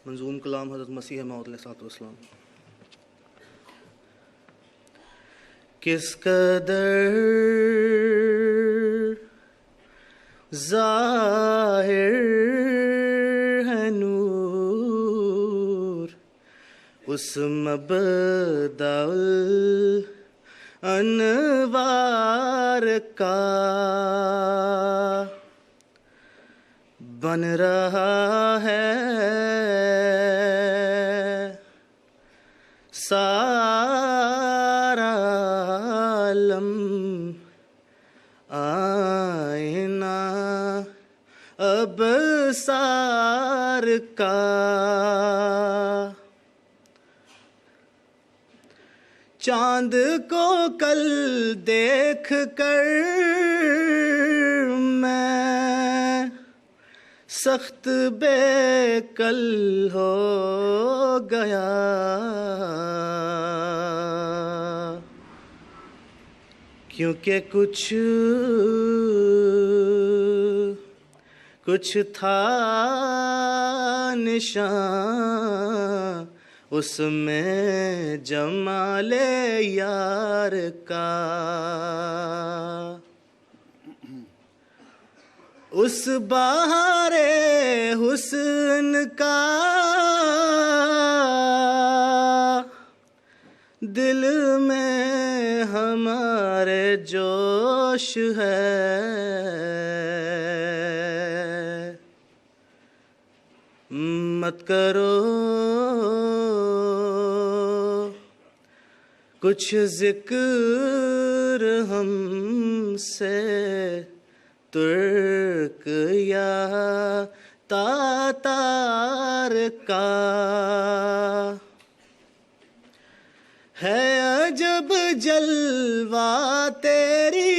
मंजूम कलाम हज़रत मसीह मौद अलैहिस्सलाम। किस कदर ज़ाहिर है नूर उस मबदअल अनवार का, बन रहा है सारा आलम आईना अब सार का। चांद को कल देख कर मैं सख्त बेकल हो गया, क्योंकि कुछ था निशान उसमें जमाले यार का। उस बहारे हुस्न का दिल में हमारे जोश है, मत करो कुछ जिक्र हमसे तुर्क या तातार का। है अजब जलवा तेरी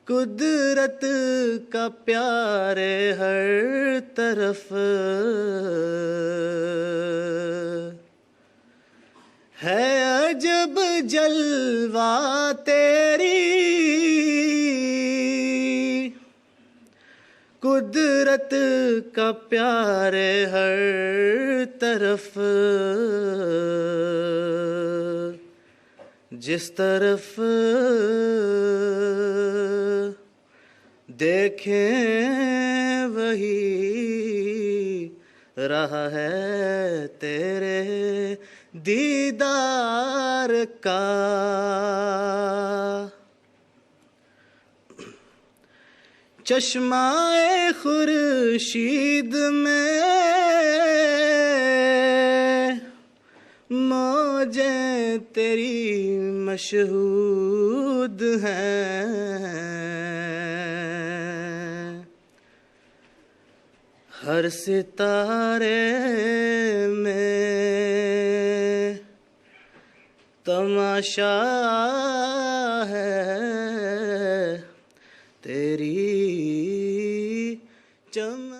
कुदरत का प्यारे हर तरफ, है अजब जलवा तेरी कुदरत का प्यारे हर तरफ। जिस तरफ देखें वही रहा है तेरे दीदार का। चश्माए खुर्शीद में मौजें तेरी मशहूद हैं, हर सितारे में तमाशा है तेरी चमक।